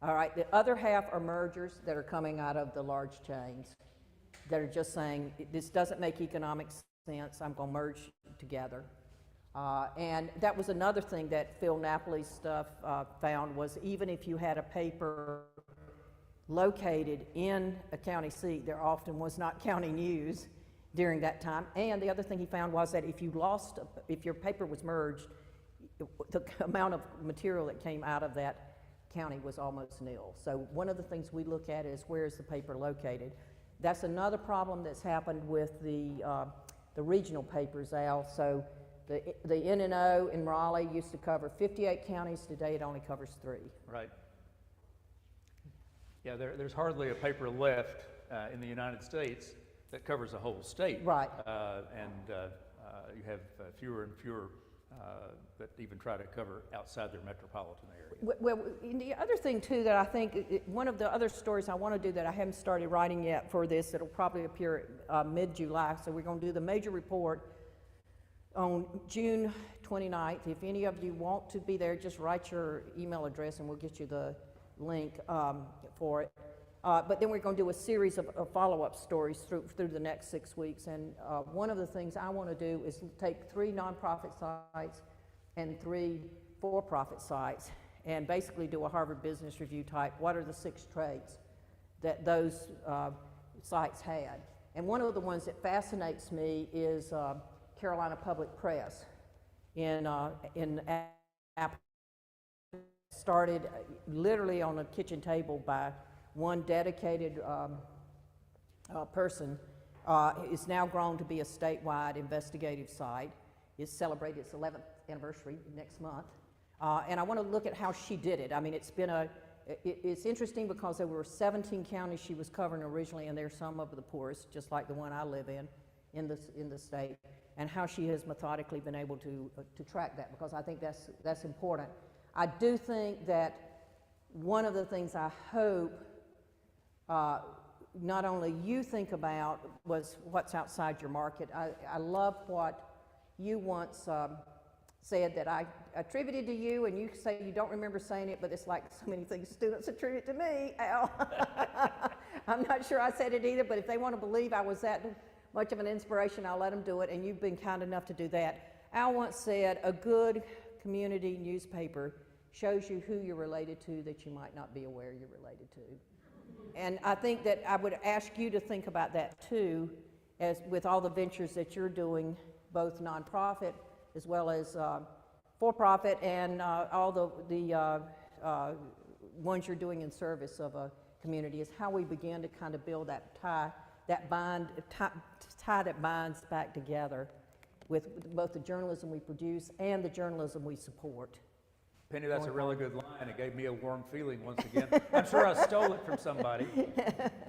S3: All right, the other half are mergers that are coming out of the large chains that are just saying, this doesn't make economic sense, I'm going to merge together. And that was another thing that Phil Napoli's stuff found, was even if you had a paper located in a county seat, there often was not county news during that time. And the other thing he found was that if your paper was merged, the amount of material that came out of that county was almost nil. So one of the things we look at is, where is the paper located? That's another problem that's happened with the regional papers, Al. So the NNO in Raleigh used to cover 58 counties. Today it only covers 3.
S1: Right. Yeah, there's hardly a paper left in the United States that covers a whole state.
S3: Right.
S1: You have fewer and fewer that even try to cover outside their metropolitan area.
S3: Well, the other thing too that I think, one of the other stories I want to do that I haven't started writing yet for this, that'll probably appear mid-July, so we're going to do the major report on June 29th. If any of you want to be there, just write your email address and we'll get you the link for it. But then we're going to do a series of follow-up stories through the next 6 weeks. And one of the things I want to do is take 3 nonprofit sites and 3 for-profit sites and basically do a Harvard Business Review type, what are the 6 traits that those sites had. And one of the ones that fascinates me is Carolina Public Press in Apple. Started literally on a kitchen table by one dedicated person. It's now grown to be a statewide investigative site. It's celebrated its 11th anniversary next month. And I want to look at how she did it. I mean, it's interesting because there were 17 counties she was covering originally, and they're some of the poorest, just like the one I live in the state, and how she has methodically been able to track that, because I think that's important. I do think that one of the things I hope not only you think about was what's outside your market. I love what you once said that I attributed to you, and you say you don't remember saying it, but it's like so many things students attribute to me, Al. I'm not sure I said it either, but if they want to believe I was that much of an inspiration, I'll let them do it, and you've been kind enough to do that. Al once said, a good community newspaper shows you who you're related to that you might not be aware you're related to. And I think that I would ask you to think about that too, as with all the ventures that you're doing, both nonprofit as well as for-profit, and all the ones you're doing in service of a community, is how we begin to kind of build that tie that binds back together with both the journalism we produce and the journalism we support.
S1: Penny, that's a really good line. It gave me a warm feeling once again. I'm sure I stole it from somebody,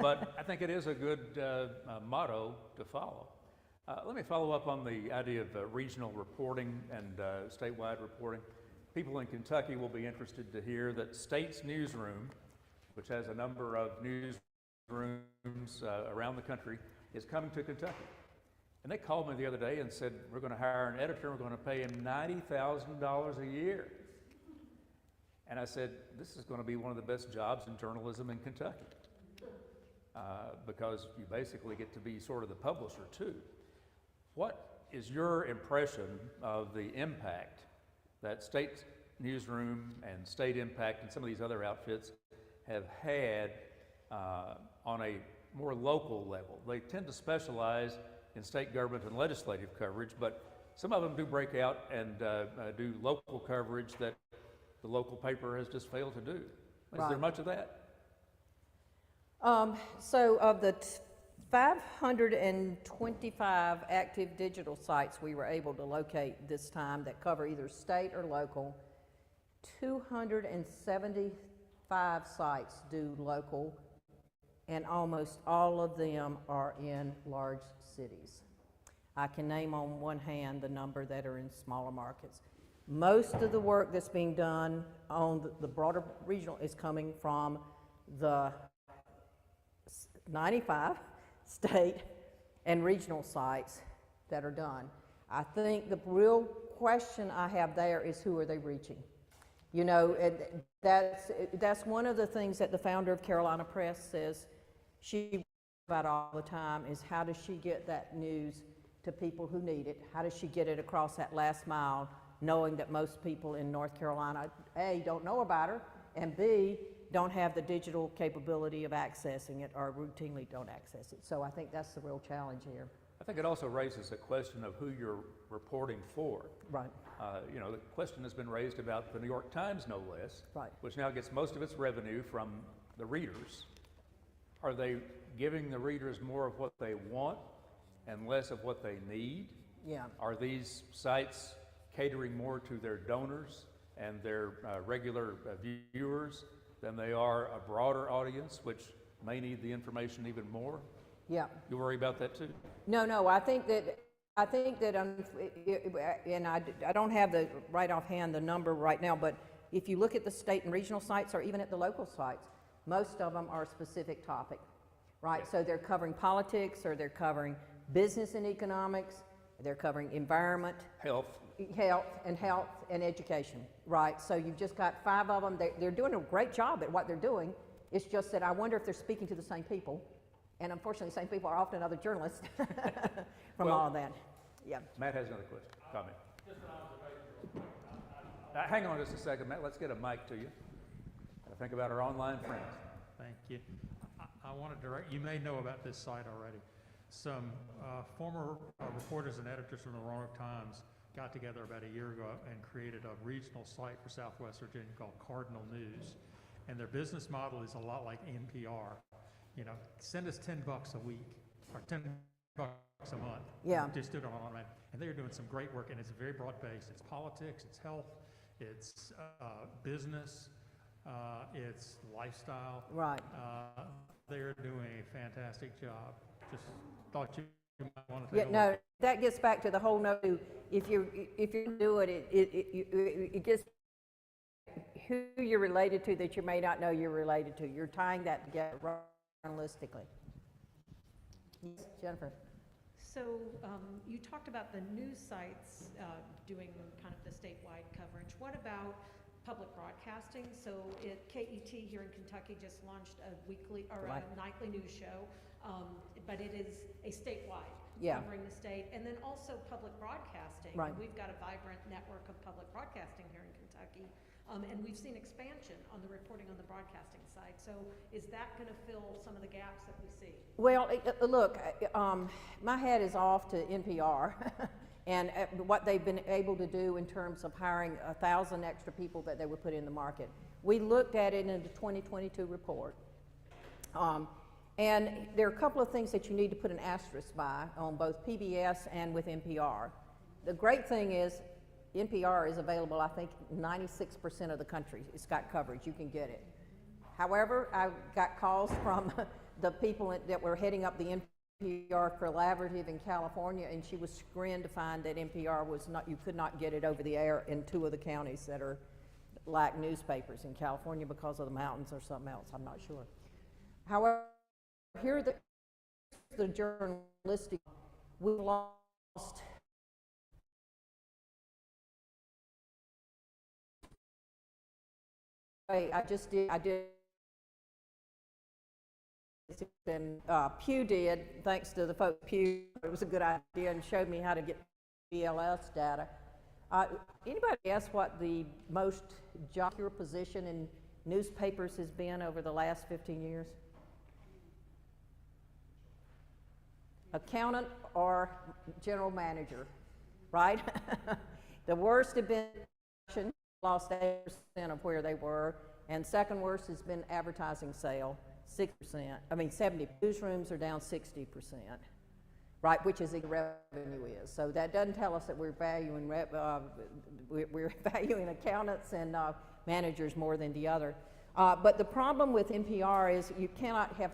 S1: but I think it is a good motto to follow. Let me follow up on the idea of regional reporting and statewide reporting. people in Kentucky will be interested to hear that State's newsroom, which has a number of newsrooms around the country, is coming to Kentucky. And they called me the other day and said, we're going to hire an editor, we're going to pay him $90,000 a year. And I said, this is going to be one of the best jobs in journalism in Kentucky, because you basically get to be sort of the publisher too. What is your impression of the impact that State Newsroom and State Impact and some of these other outfits have had on a more local level? They tend to specialize in state government and legislative coverage, but some of them do break out and do local coverage that the local paper has just failed to do. Is there much of that?
S3: So of the 525 active digital sites we were able to locate this time that cover either state or local, 275 sites do local, and almost all of them are in large cities. I can name on one hand the number that are in smaller markets. Most of the work that's being done on the broader regional is coming from the 95 state and regional sites that are done. I think the real question I have there is, who are they reaching? You know, that's one of the things that the founder of Carolina Press says she about all the time, is how does she get that news to people who need it? How does she get it across that last mile, knowing that most people in North Carolina, A, don't know about her, and B, don't have the digital capability of accessing it, or routinely don't access it. So I think that's the real challenge here.
S1: I think it also raises a question of who you're reporting for.
S3: Right.
S1: You know, the question has been raised about the New York Times, no less,
S3: Right.
S1: which now gets most of its revenue from the readers. Are they giving the readers more of what they want and less of what they need?
S3: Yeah.
S1: Are these sites catering more to their donors and their regular viewers than they are a broader audience, which may need the information even more?
S3: Yeah.
S1: You worry about that too?
S3: No, I think that, and I don't have the right offhand the number right now, but if you look at the state and regional sites, or even at the local sites, most of them are a specific topic, right? So they're covering politics, or they're covering business and economics, they're covering environment,
S1: Health.
S3: health and education, right? So you've just got 5 of them. They're doing a great job at what they're doing. It's just that I wonder if they're speaking to the same people. And unfortunately, the same people are often other journalists from all of that. Yeah.
S1: Matt has another question, comment. Hang on just a second, Matt. Let's get a mic to you. Think about our online friends.
S7: Thank you. I want to direct, you may know about this site already. Some former reporters and editors from the Roanoke Times got together about a year ago and created a regional site for Southwest Virginia called Cardinal News. And their business model is a lot like NPR. You know, send us $10 a week or $10 a month.
S3: Yeah.
S7: Just do it on automatic. And they're doing some great work, and it's very broad based. It's politics, it's health, it's business, it's lifestyle.
S3: Right.
S7: They're doing a fantastic job. Just thought you might want to
S3: Yeah,
S7: take a
S3: no,
S7: look.
S3: that gets back to the whole note. If you do it, it gets who you're related to that you may not know you're related to. You're tying that together journalistically. Yes, Jennifer.
S2: So you talked about the news sites doing kind of the statewide coverage. What about public broadcasting? So KET here in Kentucky just launched a weekly or a nightly news show, but it is a statewide, covering the state, and then also public broadcasting.
S3: Right.
S2: And we've got a vibrant network of public broadcasting here in Kentucky, and we've seen expansion on the reporting on the broadcasting side. So is that going to fill some of the gaps that we see?
S3: Well, look, my hat is off to NPR and what they've been able to do in terms of hiring 1,000 extra people that they would put in the market. We looked at it in the 2022 report. And there are a couple of things that you need to put an asterisk by on both PBS and with NPR. The great thing is NPR is available, I think, 96% of the country. It's got coverage. You can get it. However, I got calls from the people that were heading up the NPR Collaborative in California, and she was chagrined to find that NPR was not, you could not get it over the air in 2 of the counties that are lack newspapers in California because of the mountains or something else, I'm not sure. However, here the journalistic, we lost I did and Pew did, thanks to the folks at Pew, it was a good idea and showed me how to get BLS data. Anybody guess what the most jocular position in newspapers has been over the last 15 years? Accountant or general manager, right? The worst have been lost 8% of where they were, and second worst has been advertising sale, 6%. I mean, 70. Newsrooms are down 60%, right? Which is the revenue is. So that doesn't tell us that we're valuing we're valuing accountants and managers more than the other. But the problem with NPR is you cannot have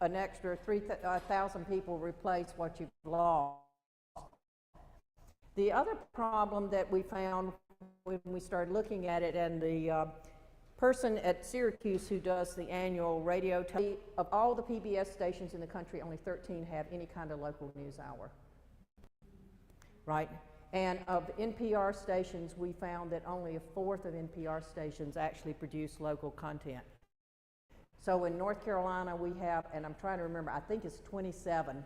S3: an extra 3,000 people replace what you've lost. The other problem that we found when we started looking at it, and the person at Syracuse who does the annual radio, of all the PBS stations in the country, only 13 have any kind of local news hour, right? And of NPR stations, we found that only 1/4 of NPR stations actually produce local content. So in North Carolina, we have, and I'm trying to remember, I think it's 27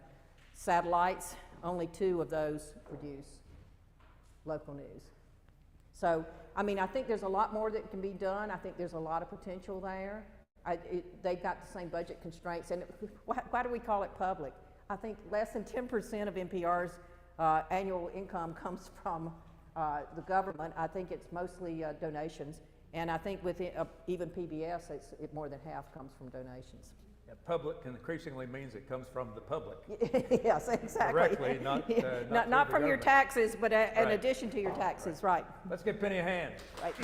S3: satellites, only 2 of those produce local news. So, I mean, I think there's a lot more that can be done. I think there's a lot of potential there. They've got the same budget constraints, and why do we call it public? I think less than 10% of NPR's annual income comes from the government. I think it's mostly donations, and I think with even PBS, more than half comes from donations.
S1: Yeah, public increasingly means it comes from the public.
S3: Yes, exactly.
S1: Directly,
S3: not from your
S1: government.
S3: Taxes, but in
S1: Right.
S3: addition to your taxes, right?
S1: Let's give Penny a hand.
S3: Right.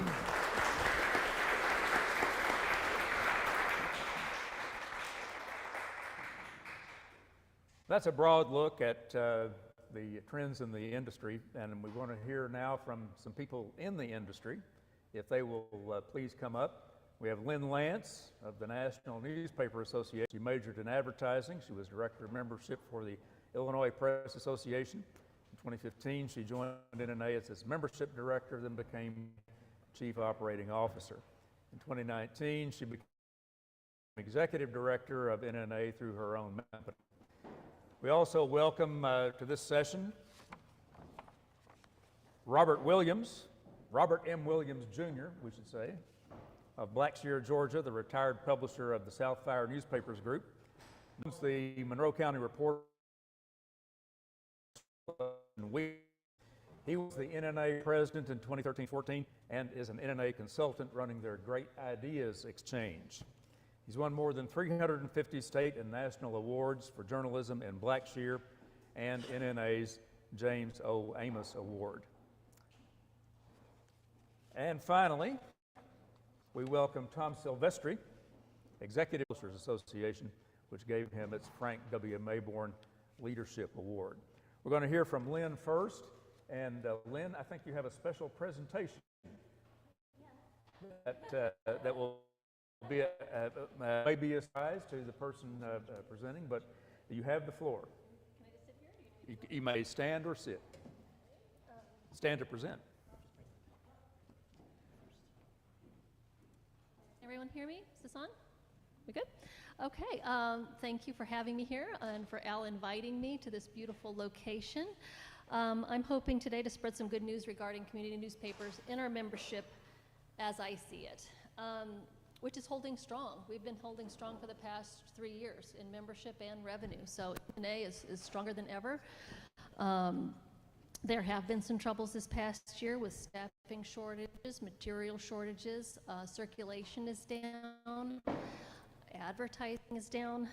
S1: That's a broad look at the trends in the industry, and we want to hear now from some people in the industry. If they will please come up. We have Lynn Lance of the National Newspaper Association. She majored in advertising. She was director of membership for the Illinois Press Association. In 2015, she joined NNA as its membership director, then became chief operating officer. In 2019, she became executive director of NNA through her own company. We also welcome to this session Robert M. Williams Jr., we should say, of Blackshear, Georgia, the retired publisher of the South Fire Newspapers Group. He's the Monroe County Reporter. He was the NNA president in 2013-14 and is an NNA consultant running their Great Ideas Exchange. He's won more than 350 state and national awards for journalism in Blackshear and NNA's James O. Amos Award. And finally, we welcome Tom Silvestri, Executive Publishers Association, which gave him its Frank W. Mayborn Leadership Award. We're going to hear from Lynn first, and Lynn, I think you have a special presentation that will be maybe a surprise to the person presenting, but you have the floor.
S5: Can I just sit here?
S1: You may stand or sit. Stand to present.
S5: Everyone hear me? Is this on? We good? Okay, thank you for having me here and for Al inviting me to this beautiful location. I'm hoping today to spread some good news regarding community newspapers in our membership as I see it, which is holding strong. We've been holding strong for the past 3 years in membership and revenue, so NNA is stronger than ever. There have been some troubles this past year with staffing shortages, material shortages, circulation is down, advertising is down.